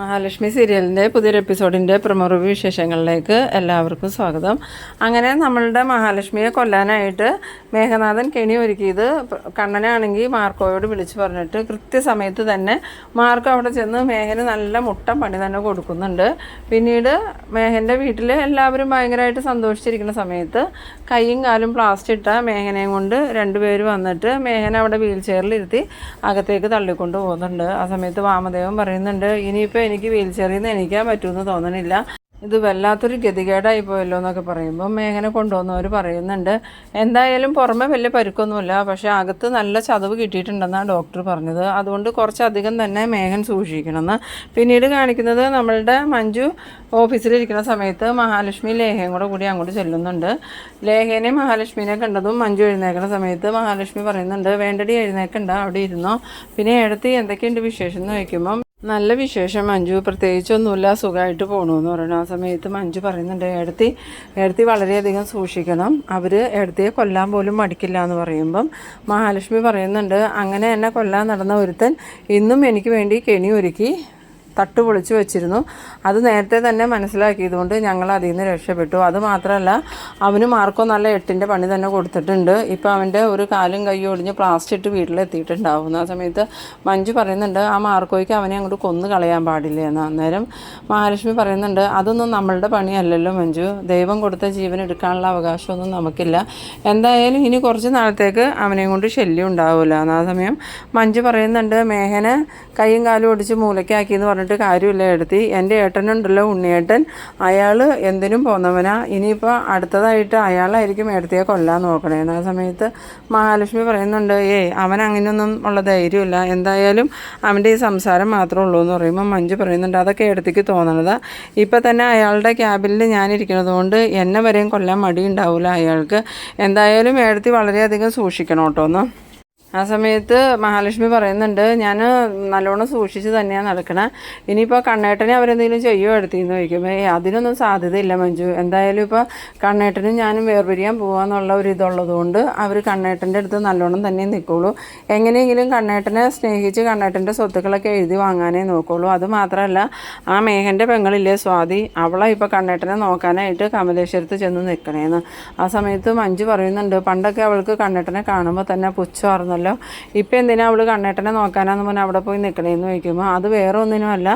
മഹാലക്ഷ്മി സീരിയലിൻ്റെ പുതിയൊരു എപ്പിസോഡിൻ്റെ promo review വിശേഷങ്ങളിലേക്ക് എല്ലാവർക്കും സ്വാഗതം. അങ്ങനെ നമ്മളുടെ മഹാലക്ഷ്മിയെ കൊല്ലാനായിട്ട് മേഘനാഥൻ കെണി ഒരുക്കിയത് കണ്ണനാണെങ്കിൽ മാർക്കോയോട് വിളിച്ച് പറഞ്ഞിട്ട് കൃത്യസമയത്ത് തന്നെ മാർക്കോ അവിടെ ചെന്ന് മേഘന് നല്ല മുട്ടൻ പണി തന്നെ കൊടുക്കുന്നുണ്ട്. പിന്നീട് മേഘൻ്റെ വീട്ടിൽ എല്ലാവരും ഭയങ്കരമായിട്ട് സന്തോഷിച്ചിരിക്കുന്ന സമയത്ത് കൈയും കാലും പ്ലാസ്റ്റർ ഇട്ട മേഘനെയും കൊണ്ട് രണ്ടുപേര് വന്നിട്ട് മേഘനെ അവിടെ വീൽ ചെയറിലിരുത്തി അകത്തേക്ക് തള്ളിക്കൊണ്ട് പോകുന്നുണ്ട്. ആ സമയത്ത് വാമദേവൻ പറയുന്നുണ്ട്, ഇനിയിപ്പോൾ എനിക്ക് വീൽ ചെയറിൽ നിന്ന് എണീക്കാൻ പറ്റുമെന്ന് തോന്നണില്ല, ഇത് വല്ലാത്തൊരു ഗതികേടായി പോയല്ലോ എന്നൊക്കെ പറയുമ്പോൾ മേഘനെ കൊണ്ടുവന്നവർ പറയുന്നുണ്ട്, എന്തായാലും പുറമെ വലിയ പരുക്കൊന്നുമില്ല, പക്ഷേ അകത്ത് നല്ല ചതവ് കിട്ടിയിട്ടുണ്ടെന്നാണ് ഡോക്ടർ പറഞ്ഞത്, അതുകൊണ്ട് കുറച്ചധികം തന്നെ മേഘൻ സൂക്ഷിക്കണമെന്ന്. പിന്നീട് കാണിക്കുന്നത് നമ്മളുടെ മഞ്ജു ഓഫീസിലിരിക്കുന്ന സമയത്ത് മഹാലക്ഷ്മി ലേഹയും കൂടി അങ്ങോട്ട് ചെല്ലുന്നുണ്ട്. ലേഹേനെയും മഹാലക്ഷ്മിനെ കണ്ടതും മഞ്ജു എഴുന്നേക്കുന്ന സമയത്ത് മഹാലക്ഷ്മി പറയുന്നുണ്ട്, വേണ്ടടി എഴുന്നേക്കണ്ട, അവിടെ ഇരുന്നോ, പിന്നെ എഴുത്തി എന്തൊക്കെയുണ്ട് വിശേഷം എന്ന് ചോദിക്കുമ്പം നല്ല വിശേഷം മഞ്ജു, പ്രത്യേകിച്ചൊന്നുമില്ല, സുഖമായിട്ട് പോകണമെന്ന് പറയുന്നു. ആ സമയത്ത് മഞ്ജു പറയുന്നുണ്ട്, എടുത്തി വളരെയധികം സൂക്ഷിക്കണം, അവർ എടുത്തിയെ കൊല്ലാൻ പോലും മടിക്കില്ല എന്ന് പറയുമ്പം മഹാലക്ഷ്മി പറയുന്നുണ്ട്, അങ്ങനെ എന്നെ കൊല്ലാൻ നടന്ന ഒരുത്തൻ ഇന്നും എനിക്ക് വേണ്ടി കെണി ഒരുക്കി തട്ട് പൊളിച്ച് വെച്ചിരുന്നു, അത് നേരത്തെ തന്നെ മനസ്സിലാക്കിയതുകൊണ്ട് ഞങ്ങൾ അതിൽ നിന്ന് രക്ഷപ്പെട്ടു. അതുമാത്രമല്ല അവന് മാർക്കോ നല്ല 8ൻ്റെ പണി തന്നെ കൊടുത്തിട്ടുണ്ട്, ഇപ്പോൾ അവൻ്റെ ഒരു കാലും കൈയും ഒടിഞ്ഞ് പ്ലാസ്റ്റർ ഇട്ട് വീട്ടിലെത്തിയിട്ടുണ്ടാവുന്നു. ആ സമയത്ത് മഞ്ജു പറയുന്നുണ്ട്, ആ മാർക്കോയ്ക്ക് അവനെ അങ്ങോട്ട് കൊന്നു കളയാൻ പാടില്ല എന്ന്. അന്നേരം മഹാലക്ഷ്മി പറയുന്നുണ്ട്, അതൊന്നും നമ്മളുടെ പണിയല്ലല്ലോ മഞ്ജു, ദൈവം കൊടുത്ത ജീവൻ എടുക്കാനുള്ള അവകാശമൊന്നും നമുക്കില്ല, എന്തായാലും ഇനി കുറച്ച് നാളത്തേക്ക് അവനെയും കൊണ്ട് ശല്യം ഉണ്ടാവില്ല എന്ന്. ആ സമയം മഞ്ജു പറയുന്നുണ്ട്, മേഘനെ കൈയും കാലും ഒടിച്ച് മൂലയ്ക്കാക്കിയെന്ന് പറഞ്ഞിട്ട് കാര്യമില്ല എടുത്തി, എൻ്റെ ഏട്ടനുണ്ടല്ലോ ഉണ്ണിയേട്ടൻ, അയാൾ എന്തിനും പോന്നവനാ, ഇനിയിപ്പോൾ അടുത്തതായിട്ട് അയാളായിരിക്കും എടുത്തിയെ കൊല്ലാൻ നോക്കണേന്ന്. ആ സമയത്ത് മഹാലക്ഷ്മി പറയുന്നുണ്ട്, അവൻ അങ്ങനെയൊന്നും ഉള്ള ധൈര്യമില്ല, എന്തായാലും അവൻ്റെ ഈ സംസാരം മാത്രമേ ഉള്ളൂ എന്ന് പറയുമ്പോൾ മഞ്ജു പറയുന്നുണ്ട്, അതൊക്കെ എടുത്തേക്ക് തോന്നണതാ, ഇപ്പം തന്നെ അയാളുടെ ക്യാബിനിൽ ഞാനിരിക്കുന്നത് കൊണ്ട് എന്നെ വരെയും കൊല്ലാൻ മടിയുണ്ടാവില്ല അയാൾക്ക്, എന്തായാലും എടുത്തി വളരെയധികം സൂക്ഷിക്കണം കേട്ടോ എന്ന്. ആ സമയത്ത് മഹാലക്ഷ്മി പറയുന്നുണ്ട്, ഞാൻ നല്ലോണം സൂക്ഷിച്ച് തന്നെയാണ് നടക്കണേ, ഇനിയിപ്പോൾ കണ്ണേട്ടനെ അവരെന്തെങ്കിലും ചെയ്യുമോ എടുത്തിന്ന് ചോദിക്കുമ്പോൾ അതിനൊന്നും സാധ്യതയില്ല മഞ്ജു, എന്തായാലും ഇപ്പോൾ കണ്ണേട്ടനും ഞാനും വേർപിരിയാൻ പോകാമെന്നുള്ള ഒരു ഇതുള്ളതുകൊണ്ട് അവർ കണ്ണേട്ടൻ്റെ അടുത്ത് നല്ലോണം തന്നെ നിൽക്കുള്ളൂ, എങ്ങനെയെങ്കിലും കണ്ണേട്ടനെ സ്നേഹിച്ച് കണ്ണേട്ടൻ്റെ സ്വത്തുക്കളൊക്കെ എഴുതി വാങ്ങാനേ നോക്കുള്ളൂ. അതുമാത്രമല്ല ആ മേഘൻ്റെ പെങ്ങളില്ലേ സ്വാതി, അവളെ ഇപ്പോൾ കണ്ണേട്ടനെ നോക്കാനായിട്ട് കമലേശ്വരത്ത് ചെന്ന് നിൽക്കണേന്ന്. ആ സമയത്ത് മഞ്ജു പറയുന്നുണ്ട്, പണ്ടൊക്കെ അവൾക്ക് കണ്ണേട്ടനെ കാണുമ്പോൾ തന്നെ പുച്ഛമായിരുന്നല്ലോ, ഇപ്പം എന്തിനാ അവൾ കണ്ണേട്ടനെ നോക്കാനാന്ന് പറഞ്ഞാൽ അവിടെ പോയി നിൽക്കണേന്ന് ചോദിക്കുമ്പോൾ അത് വേറെ ഒന്നിനുമല്ല,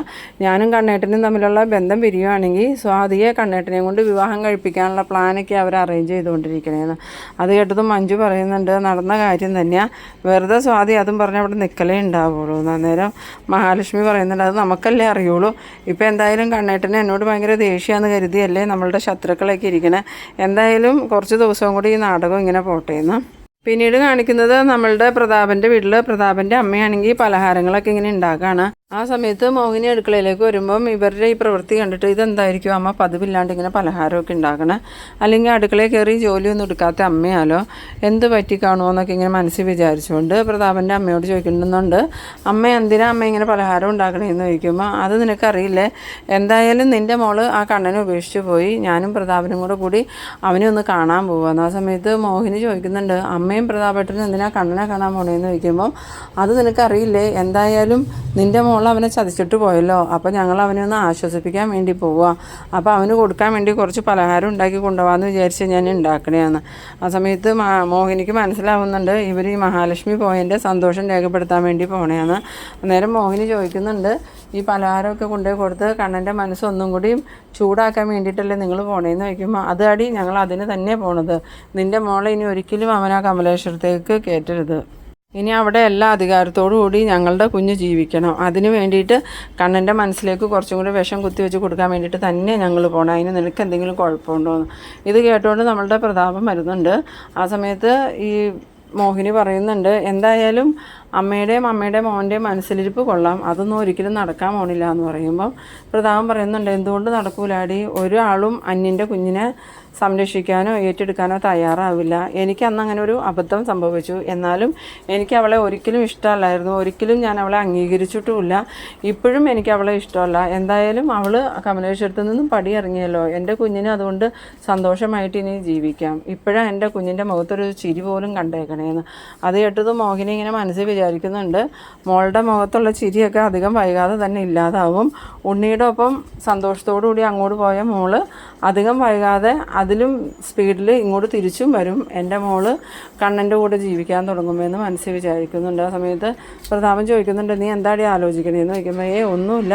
ഞാനും കണ്ണേട്ടനും തമ്മിലുള്ള ബന്ധം പിരിയുവാണെങ്കിൽ സ്വാതിയെ കണ്ണേട്ടനെയും കൊണ്ട് വിവാഹം കഴിപ്പിക്കാനുള്ള പ്ലാനൊക്കെ അവർ അറേഞ്ച് ചെയ്തുകൊണ്ടിരിക്കണേന്ന്. അത് കേട്ടതും മഞ്ജു പറയുന്നുണ്ട്, നടന്ന കാര്യം തന്നെയാണ്, വെറുതെ സ്വാതി അതും പറഞ്ഞ് അവിടെ നിൽക്കലേ ഉണ്ടാവുള്ളൂ. അന്നേരം മഹാലക്ഷ്മി പറയുന്നുണ്ട്, അത് നമുക്കല്ലേ അറിയുള്ളൂ, ഇപ്പം എന്തായാലും കണ്ണേട്ടനെ എന്നോട് ഭയങ്കര ദേഷ്യമാണെന്ന് കരുതിയല്ലേ നമ്മളുടെ ശത്രുക്കളൊക്കെ ഇരിക്കണേ, എന്തായാലും കുറച്ച് ദിവസവും കൂടി ഈ നാടകം ഇങ്ങനെ പോട്ടേന്ന്. പിന്നീട് കാണിക്കുന്നത് നമ്മളുടെ പ്രതാപൻ്റെ വീട്ടിൽ പ്രതാപൻ്റെ അമ്മയാണെങ്കിൽ പലഹാരങ്ങളൊക്കെ ഇങ്ങനെ ഉണ്ടാക്കുകയാണ്. ആ സമയത്ത് മോഹിനി അടുക്കളയിലേക്ക് വരുമ്പം ഇവരുടെ ഈ പ്രവൃത്തി കണ്ടിട്ട് ഇതെന്തായിരിക്കും അമ്മ പതിവില്ലാണ്ട് ഇങ്ങനെ പലഹാരമൊക്കെ ഉണ്ടാക്കണേ, അല്ലെങ്കിൽ അടുക്കളയിൽ കയറി ജോലിയൊന്നും എടുക്കാത്ത അമ്മയാലോ, എന്ത് പറ്റി കാണുമോ എന്നൊക്കെ ഇങ്ങനെ മനസ്സിൽ വിചാരിച്ചുകൊണ്ട് പ്രതാപൻ്റെ അമ്മയോട് ചോദിക്കുന്നുണ്ട്, അമ്മ എന്തിനാ അമ്മ ഇങ്ങനെ പലഹാരം ഉണ്ടാക്കണേന്ന് ചോദിക്കുമ്പോൾ അത് നിനക്കറിയില്ലേ, എന്തായാലും നിൻ്റെ മോള് ആ കണ്ണനെ ഉപേക്ഷിച്ച് പോയി, ഞാനും പ്രതാപനും കൂടി അവനെ ഒന്ന് കാണാൻ പോവാന്ന്. ആ സമയത്ത് മോഹിനി ചോദിക്കുന്നുണ്ട്, അമ്മയും പ്രതാപേട്ടനും എന്തിനാ കണ്ണനെ കാണാൻ പോണേന്ന് ചോദിക്കുമ്പോൾ അത് നിനക്കറിയില്ലേ, എന്തായാലും നിൻ്റെ മോൾ അവനെ ചതിച്ചിട്ട് പോയല്ലോ, അപ്പോൾ ഞങ്ങൾ അവനെ ഒന്ന് ആശ്വസിപ്പിക്കാൻ വേണ്ടി പോവുക, അപ്പോൾ അവന് കൊടുക്കാൻ വേണ്ടി കുറച്ച് പലഹാരം ഉണ്ടാക്കി കൊണ്ടുപോകാമെന്ന് വിചാരിച്ച് ഞാൻ ഉണ്ടാക്കണേന്ന്. ആ സമയത്ത് മോഹിനിക്ക് മനസ്സിലാവുന്നുണ്ട് ഇവർ ഈ മഹാലക്ഷ്മി പോയതിൻ്റെ സന്തോഷം രേഖപ്പെടുത്താൻ വേണ്ടി പോണേന്ന്. അന്നേരം മോഹിനി ചോദിക്കുന്നുണ്ട്, ഈ പലഹാരമൊക്കെ കൊണ്ടുപോയി കൊടുത്ത് കണ്ണൻ്റെ മനസ്സൊന്നും കൂടി ചൂടാക്കാൻ വേണ്ടിയിട്ടല്ലേ നിങ്ങൾ പോണേന്ന് ചോദിക്കുമ്പോൾ അത് അടി, ഞങ്ങൾ അതിന് തന്നെ പോണത്, നിൻ്റെ മോളെ ഇനി ഒരിക്കലും അവനാ കമലേശ്വരത്തേക്ക് കയറ്റരുത്, ഇനി അവിടെ എല്ലാ അധികാരത്തോടു കൂടി ഞങ്ങളുടെ കുഞ്ഞ് ജീവിക്കണം, അതിന് വേണ്ടിയിട്ട് കണ്ണൻ്റെ മനസ്സിലേക്ക് കുറച്ചും കൂടി വിഷം കുത്തിവെച്ച് കൊടുക്കാൻ വേണ്ടിയിട്ട് തന്നെ ഞങ്ങൾ പോകണം, അതിന് നിനക്ക് എന്തെങ്കിലും കുഴപ്പമുണ്ടോയെന്ന്. ഇത് കേട്ടുകൊണ്ട് നമ്മളുടെ പ്രതാപം വരുന്നുണ്ട്. ആ സമയത്ത് ഈ മോഹിനി പറയുന്നുണ്ട്, എന്തായാലും അമ്മയുടെയും മോൻ്റെയും മനസ്സിലിരിപ്പ് കൊള്ളാം, അതൊന്നും ഒരിക്കലും നടക്കാൻ പോണില്ല എന്ന് പറയുമ്പം പ്രതാപം പറയുന്നുണ്ട്, എന്തുകൊണ്ട് നടക്കൂലാടി, ഒരാളും അന്യൻ്റെ കുഞ്ഞിനെ സംരക്ഷിക്കാനോ ഏറ്റെടുക്കാനോ തയ്യാറാവില്ല, എനിക്ക് അന്ന് അങ്ങനെ ഒരു അബദ്ധം സംഭവിച്ചു, എന്നാലും എനിക്ക് അവളെ ഒരിക്കലും ഇഷ്ടമല്ലായിരുന്നു, ഒരിക്കലും ഞാൻ അവളെ അംഗീകരിച്ചിട്ടുമില്ല, ഇപ്പോഴും എനിക്ക് അവളെ ഇഷ്ടമല്ല, എന്തായാലും അവൾ കമലേശ്വരത്ത് നിന്നും പടി ഇറങ്ങിയല്ലോ, എൻ്റെ കുഞ്ഞിന് അതുകൊണ്ട് സന്തോഷമായിട്ട് ഇനി ജീവിക്കാം, ഇപ്പോഴാണ് എൻ്റെ കുഞ്ഞിൻ്റെ മുഖത്തൊരു ചിരി പോലും കണ്ടേക്കണേന്ന്. അത് കേട്ടത് മോഹിനി ഇങ്ങനെ മനസ്സിൽ വിചാരിക്കുന്നുണ്ട്. മോളുടെ മുഖത്തുള്ള ചിരിയൊക്കെ അധികം വൈകാതെ തന്നെ ഇല്ലാതാവും. ഉണ്ണിയുടെ ഒപ്പം സന്തോഷത്തോടു കൂടി അങ്ങോട്ട് പോയ മോള് അധികം വൈകാതെ അതിലും സ്പീഡിൽ ഇങ്ങോട്ട് തിരിച്ചും വരും. എൻ്റെ മോള് കണ്ണൻ്റെ കൂടെ ജീവിക്കാൻ തുടങ്ങുമെന്ന് മനസ്സിൽ വിചാരിക്കുന്നുണ്ട്. ആ സമയത്ത് പ്രതാപൻ ചോദിക്കുന്നുണ്ട്, നീ എന്താടി ആലോചിക്കണേന്ന് ചോദിക്കുമ്പോൾ ഒന്നുമില്ല,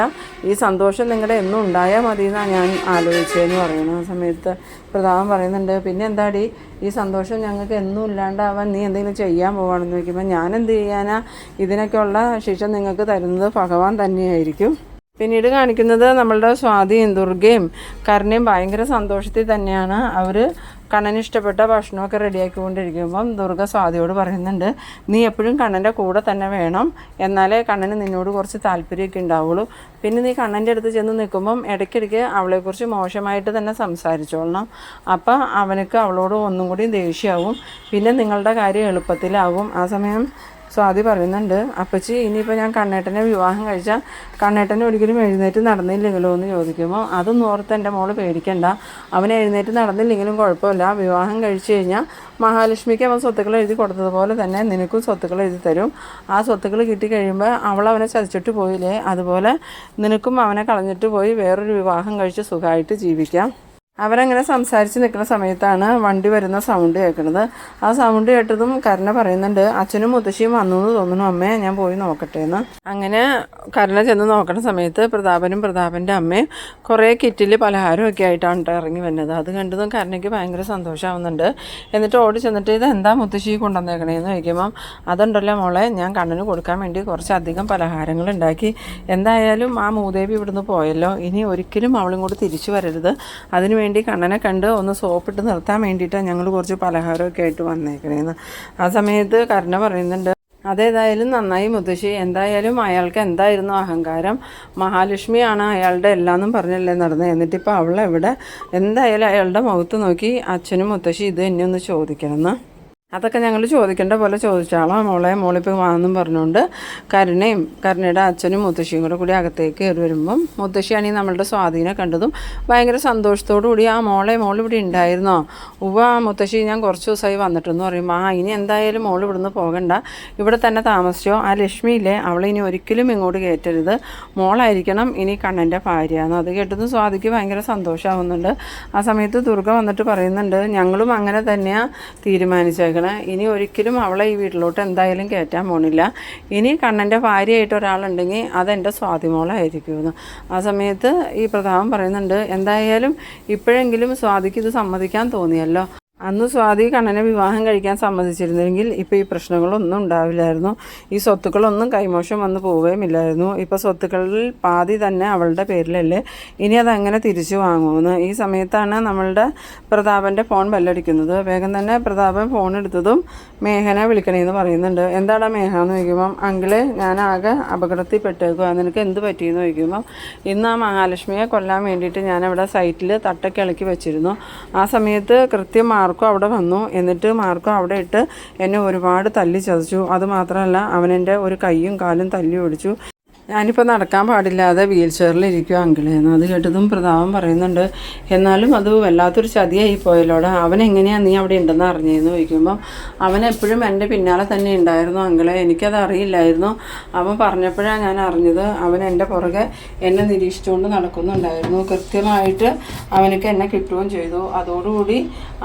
ഈ സന്തോഷം നിങ്ങളുടെ എന്നും ഉണ്ടായാൽ മതി എന്നാണ് ഞാൻ ആലോചിച്ചതെന്ന് പറയുന്നു. ആ സമയത്ത് പ്രതാപൻ പറയുന്നുണ്ട്, പിന്നെ എന്താടി ഈ സന്തോഷം ഞങ്ങൾക്ക് എന്നും ഇല്ലാണ്ടാവാൻ നീ എന്തെങ്കിലും ചെയ്യാൻ പോവാണെന്ന് ചോദിക്കുമ്പോൾ ഞാൻ എന്ത് ചെയ്യാനാ, ഇതിനൊക്കെയുള്ള ശിക്ഷ നിങ്ങൾക്ക് തരുന്നത് ഭഗവാൻ തന്നെയായിരിക്കും. പിന്നീട് കാണിക്കുന്നത് നമ്മളുടെ സ്വാതിയും ദുർഗയും കരുണയും ഭയങ്കര സന്തോഷത്തിൽ തന്നെയാണ്. അവർ കണ്ണന് ഇഷ്ടപ്പെട്ട ഭക്ഷണമൊക്കെ റെഡിയാക്കിക്കൊണ്ടിരിക്കുമ്പം ദുർഗ സ്വാതിയോട് പറയുന്നുണ്ട്, നീ എപ്പോഴും കണ്ണൻ്റെ കൂടെ തന്നെ വേണം, എന്നാലേ കണ്ണന് നിന്നോട് കുറച്ച് താല്പര്യമൊക്കെ ഉണ്ടാവുള്ളൂ. പിന്നെ നീ കണ്ണൻ്റെ അടുത്ത് ചെന്ന് നിൽക്കുമ്പം ഇടയ്ക്കിടയ്ക്ക് അവളെക്കുറിച്ച് മോശമായിട്ട് തന്നെ സംസാരിച്ചോളണം. അപ്പം അവനക്ക് അവളോട് ഒന്നും കൂടി ദേഷ്യമാവും. പിന്നെ നിങ്ങളുടെ കാര്യം എളുപ്പത്തിലാവും. ആ സമയം സ്വാതി പറയുന്നുണ്ട്, അപ്പച്ചി ഇനിയിപ്പോൾ ഞാൻ കണ്ണേട്ടനെ വിവാഹം കഴിച്ചാൽ കണ്ണേട്ടനെ ഒരിക്കലും എഴുന്നേറ്റ് നടന്നില്ലെങ്കിലോ എന്ന് ചോദിക്കുമ്പോൾ അതൊന്നും ഓർത്ത് എൻ്റെ മോള് പേടിക്കണ്ട, അവൻ എഴുന്നേറ്റ് നടന്നില്ലെങ്കിലും കുഴപ്പമില്ല. വിവാഹം കഴിച്ചു കഴിഞ്ഞാൽ മഹാലക്ഷ്മിക്ക് അവൻ സ്വത്തുക്കൾ എഴുതി കൊടുത്തതുപോലെ തന്നെ നിനക്കും സ്വത്തുക്കൾ എഴുതി തരും. ആ സ്വത്തുക്കൾ കിട്ടിക്കഴിയുമ്പോൾ അവൾ അവനെ ചതിച്ചിട്ട് പോയില്ലേ, അതുപോലെ നിനക്കും അവനെ കളഞ്ഞിട്ട് പോയി വേറൊരു വിവാഹം കഴിച്ച് സുഖമായിട്ട് ജീവിക്കാം. അവരങ്ങനെ സംസാരിച്ച് നിൽക്കുന്ന സമയത്താണ് വണ്ടി വരുന്ന സൗണ്ട് കേൾക്കുന്നത്. ആ സൗണ്ട് കേട്ടതും കരുണ പറയുന്നുണ്ട്, അച്ഛനും മുത്തശ്ശിയും വന്നു എന്ന് തോന്നുന്നു അമ്മേ, ഞാൻ പോയി നോക്കട്ടെ എന്ന്. അങ്ങനെ കരുണ ചെന്ന് നോക്കുന്ന സമയത്ത് പ്രതാപനും പ്രതാപൻ്റെ അമ്മയും കുറേ കിറ്റിൽ പലഹാരമൊക്കെ ആയിട്ടാണ് ഇറങ്ങി വരുന്നത്. അത് കണ്ടതും കരുണയ്ക്ക് ഭയങ്കര സന്തോഷമാവുന്നുണ്ട്. എന്നിട്ട് ഓടി ചെന്നിട്ട് ഇത് എന്താ മുത്തശ്ശി കൊണ്ടുവന്നേക്കണേന്ന് ചോദിക്കുമ്പം അതുണ്ടല്ലോ മോളെ, ഞാൻ കണ്ണന് കൊടുക്കാൻ വേണ്ടി കുറച്ചധികം പലഹാരങ്ങൾ ഉണ്ടാക്കി. എന്തായാലും ആ മൂദേവി ഇവിടുന്ന് പോയല്ലോ, ഇനി ഒരിക്കലും അവളും കൂടി തിരിച്ചു വരരുത്. അതിന് വേണ്ടി കണ്ണനെ കണ്ട് ഒന്ന് സോപ്പിട്ട് നിർത്താൻ വേണ്ടിയിട്ടാണ് ഞങ്ങൾ കുറച്ച് പലഹാരമൊക്കെ ആയിട്ട് വന്നേക്കണേന്ന്. ആ സമയത്ത് കരുണ പറയുന്നുണ്ട്, അതേതായാലും നന്നായി മുത്തശ്ശി, എന്തായാലും അയാൾക്ക് എന്തായിരുന്നു അഹങ്കാരം, മഹാലക്ഷ്മിയാണ് അയാളുടെ എല്ലാന്നും പറഞ്ഞല്ലേ നടന്നത്, എന്നിട്ടിപ്പോൾ അവളെവിടെ, എന്തായാലും അയാളുടെ മുഖത്ത് നോക്കി അച്ഛനും മുത്തശ്ശി ഇത് എന്നെ ഒന്ന് ചോദിക്കണമെന്ന്. അതൊക്കെ ഞങ്ങൾ ചോദിക്കേണ്ട പോലെ ചോദിച്ചാളോ മോളിപ്പോൾ വാന്നും പറഞ്ഞുകൊണ്ട് കരുണയുടെ അച്ഛനും മുത്തശ്ശിയും കൂടി അകത്തേക്ക് കയറി വരുമ്പം മുത്തശ്ശിയാണെങ്കിൽ നമ്മളുടെ സ്വാധീനം കണ്ടതും ഭയങ്കര സന്തോഷത്തോടു കൂടി ആ മോൾ ഇവിടെ ഉണ്ടായിരുന്നോ, മുത്തശ്ശി ഞാൻ കുറച്ച് ദിവസമായി വന്നിട്ടെന്ന് പറയുമ്പോൾ ഇനി എന്തായാലും മോൾ ഇവിടുന്ന് പോകണ്ട, ഇവിടെ തന്നെ താമസിച്ചോ, ആ ലക്ഷ്മിയില്ലേ അവളെ ഇനി ഒരിക്കലും ഇങ്ങോട്ട് കയറ്റരുത്, മോളായിരിക്കണം ഇനി കണ്ണൻ്റെ ഭാര്യയെന്ന്. അത് കേട്ടതും സ്വാതിക്ക് ഭയങ്കര സന്തോഷമാവുന്നുണ്ട്. ആ സമയത്ത് ദുർഗ വന്നിട്ട് പറയുന്നുണ്ട്, ഞങ്ങളും അങ്ങനെ തന്നെയാണ് തീരുമാനിച്ചേക്കണം, ഇനി ഒരിക്കലും അവളെ ഈ വീട്ടിലോട്ട് എന്തായാലും കയറ്റാൻ പോണില്ല, ഇനി കണ്ണൻ്റെ ഭാര്യയായിട്ട് ഒരാളുണ്ടെങ്കിൽ അതെൻ്റെ സ്വാതിമോളായിരിക്കുമെന്ന്. ആ സമയത്ത് ഈ പ്രതാപൻ പറയുന്നുണ്ട്, എന്തായാലും ഇപ്പോഴെങ്കിലും സ്വാതിക്ക് ഇത് സമ്മതിക്കാൻ തോന്നിയല്ലോ, അന്ന് സ്വാതി കണ്ണനെ വിവാഹം കഴിക്കാൻ സമ്മതിച്ചിരുന്നെങ്കിൽ ഇപ്പോൾ ഈ പ്രശ്നങ്ങളൊന്നും ഉണ്ടാവില്ലായിരുന്നു, ഈ സ്വത്തുക്കളൊന്നും കൈമോശം വന്ന് പോവുകയുമില്ലായിരുന്നു. ഇപ്പോൾ സ്വത്തുക്കളിൽ പാതി തന്നെ അവളുടെ പേരിലല്ലേ, ഇനി അതങ്ങനെ തിരിച്ചു വാങ്ങുമെന്ന്. ഈ സമയത്താണ് നമ്മളുടെ പ്രതാപൻ്റെ ഫോൺ ബെല്ലടിക്കുന്നത്. വേഗം തന്നെ പ്രതാപൻ ഫോൺ എടുത്തതും മേഘനെ വിളിക്കണേന്ന് പറയുന്നുണ്ട്. എന്താടാ മേഘ എന്ന് ചോദിക്കുമ്പം, അങ്കിളെ ഞാനാകെ അപകടത്തിൽ പെട്ടേക്കുക, നിനക്ക് എന്ത് പറ്റിയെന്ന് ചോദിക്കുമ്പം, ഇന്ന് ആ മഹാലക്ഷ്മിയെ കൊല്ലാൻ വേണ്ടിയിട്ട് ഞാനവിടെ സൈറ്റിൽ തട്ടൊക്കെ ഇളക്കി വെച്ചിരുന്നു. ആ സമയത്ത് കൃത്യം മാർക്കോ അവിടെ വന്നു. എന്നിട്ട് മാർക്കോ അവിടെ ഇട്ട് എന്നെ ഒരുപാട് തല്ലി ചതച്ചു. അതുമാത്രമല്ല അവനെൻ്റെ ഒരു കൈയും കാലും തല്ലി ഒടിച്ചു. ഞാനിപ്പോൾ നടക്കാൻ പാടില്ലാതെ വീൽ ചെയറിലിരിക്കും അങ്കിളേന്ന്. അത് കേട്ടതും പ്രതാപൻ പറയുന്നുണ്ട്, എന്നാലും അത് വല്ലാത്തൊരു ചതിയായി പോയല്ലോടാ, അവനെങ്ങനെയാണ് നീ അവിടെ ഉണ്ടെന്ന് അറിഞ്ഞതെന്ന് ചോദിക്കുമ്പം, അവനെപ്പോഴും എൻ്റെ പിന്നാലെ തന്നെ ഉണ്ടായിരുന്നു അങ്കിളെ, എനിക്കത് അറിയില്ലായിരുന്നു, അവൻ പറഞ്ഞപ്പോഴാണ് ഞാൻ അറിഞ്ഞത്, അവൻ എൻ്റെ പുറകെ എന്നെ നിരീക്ഷിച്ചുകൊണ്ട് നടക്കുന്നുണ്ടായിരുന്നു, കൃത്യമായിട്ട് അവനക്ക് എന്നെ കിട്ടുകയും ചെയ്തു, അതോടുകൂടി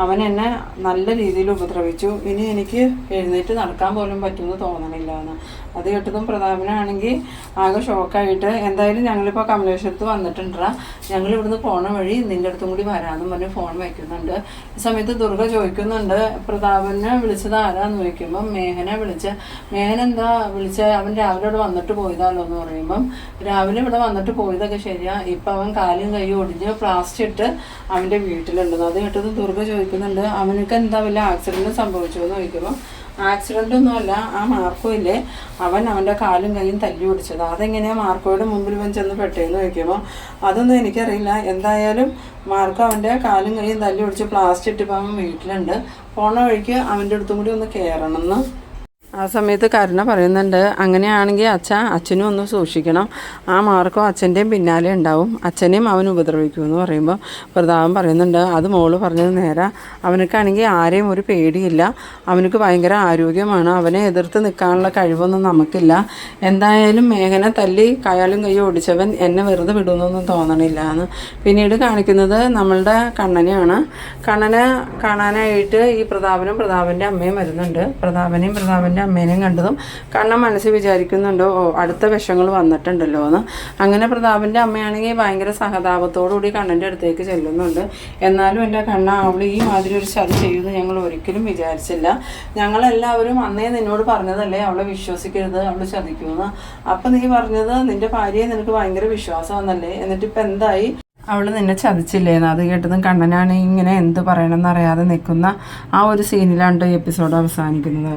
അവൻ എന്നെ നല്ല രീതിയിൽ ഉപദ്രവിച്ചു, ഇനി എനിക്ക് എഴുന്നേറ്റ് നടക്കാൻ പോലും പറ്റുമെന്ന് തോന്നണില്ല എന്ന്. അത് കേട്ടതും പ്രതാപനാണെങ്കിൽ ആകെ ഷോക്കായിട്ട്, എന്തായാലും ഞങ്ങളിപ്പോൾ കമലേശ്വരത്ത് വന്നിട്ടുണ്ടാ, ഞങ്ങൾ ഇവിടുന്ന് പോണ വഴി നിൻ്റെ അടുത്തും കൂടി വരാമെന്നും പറഞ്ഞ് ഫോൺ വയ്ക്കുന്നുണ്ട്. ഈ സമയത്ത് ദുർഗ ചോദിക്കുന്നുണ്ട്, പ്രതാപനെ വിളിച്ചത് ആരാന്ന് ചോദിക്കുമ്പം മേഘനെ മേഘൻ എന്താ അവൻ രാവിലെ ഇവിടെ വന്നിട്ട് പോയതാണല്ലോ എന്ന് പറയുമ്പം, രാവിലെ ഇവിടെ വന്നിട്ട് പോയതൊക്കെ ശരിയാ, ഇപ്പം അവൻ കാലും കൈയും ഒടിഞ്ഞ് പ്ലാസ്റ്റർ ഇട്ട് അവൻ്റെ വീട്ടിലുണ്ടെന്ന്. അത് കേട്ടത് ദുർഗ ചോദിക്കുന്നുണ്ട്, അവനക്ക് എന്താ വല്ല ആക്സിഡൻറ്റ് സംഭവിച്ചോ എന്ന് ചോദിക്കുമ്പം, ആക്സിഡൻ്റ് ഒന്നുമല്ല, ആ മാർക്കോ ഇല്ലേ അവൻ്റെ കാലും കൈയും തല്ലി ഓടിച്ചത്, അതെങ്ങനെയാണ് മാർക്കോയുടെ മുമ്പിൽ വന്ന് ചെന്ന് പെട്ടേന്ന് ചോദിക്കുമ്പോൾ അതൊന്നും എനിക്കറിയില്ല, എന്തായാലും മാർക്കോ അവൻ്റെ കാലും കൈയും തല്ലി ഓടിച്ച് പ്ലാസ്റ്റിക് ഇട്ടിപ്പോൾ അവൻ വീട്ടിലുണ്ട്, പോണ വഴിക്ക് അവൻ്റെ അടുത്തും കൂടി ഒന്ന് കയറണമെന്ന്. ആ സമയത്ത് കരുണ പറയുന്നുണ്ട്, അങ്ങനെയാണെങ്കിൽ അച്ഛനും ഒന്ന് സൂക്ഷിക്കണം, ആ മാർക്കോ അച്ഛൻ്റെയും പിന്നാലെ ഉണ്ടാവും, അച്ഛനെയും അവൻ ഉപദ്രവിക്കുമെന്ന് പറയുമ്പോൾ പ്രതാപൻ പറയുന്നുണ്ട്, അത് മോള് പറഞ്ഞത് നേരാ, അവനക്കാണെങ്കിൽ ആരെയും ഒരു പേടിയില്ല, അവനക്ക് ഭയങ്കര ആരോഗ്യമാണ്, അവനെ എതിർത്ത് നിൽക്കാനുള്ള കഴിവൊന്നും നമുക്കില്ല, എന്തായാലും മേഘനെ തല്ലി കയാലും കൈ ഓടിച്ചവൻ എന്നെ വെറുതെ വിടുമെന്നൊന്നും തോന്നണില്ല എന്ന്. പിന്നീട് കാണിക്കുന്നത് നമ്മളുടെ കണ്ണനെയാണ്. കണ്ണനെ കാണാനായിട്ട് ഈ പ്രതാപൻ്റെ അമ്മയും വരുന്നുണ്ട്. പ്രതാപൻ്റെ അമ്മേനെയും കണ്ടതും കണ്ണൻ മനസ്സിൽ വിചാരിക്കുന്നുണ്ടോ, അടുത്ത വിഷങ്ങൾ വന്നിട്ടുണ്ടല്ലോ എന്ന്. അങ്ങനെ പ്രതാപൻ്റെ അമ്മയാണെങ്കിൽ ഭയങ്കര സഹതാപത്തോടുകൂടി കണ്ണൻ്റെ അടുത്തേക്ക് ചെല്ലുന്നുണ്ട്. എന്നാലും എൻ്റെ കണ്ണ, അവൾ ഈ മാതിരി ഒരു ചതി ചെയ്യുമെന്ന് ഞങ്ങൾ ഒരിക്കലും വിചാരിച്ചില്ല, ഞങ്ങളെല്ലാവരും അന്നേ നിന്നോട് പറഞ്ഞതല്ലേ അവളെ വിശ്വസിക്കരുത്, അവൾ ചതിക്കുമെന്ന്. അപ്പം നീ പറഞ്ഞത് നിൻ്റെ ഭാര്യയെ നിനക്ക് ഭയങ്കര വിശ്വാസം വന്നല്ലേ, എന്നിട്ടിപ്പോൾ എന്തായി, അവൾ നിന്നെ ചതിച്ചില്ലേന്ന്. അത് കേട്ടതും കണ്ണനാണ് ഇങ്ങനെ എന്ത് പറയണമെന്ന് അറിയാതെ നിൽക്കുന്ന ആ ഒരു സീനിലാണ് ഈ എപ്പിസോഡ് അവസാനിക്കുന്നത്.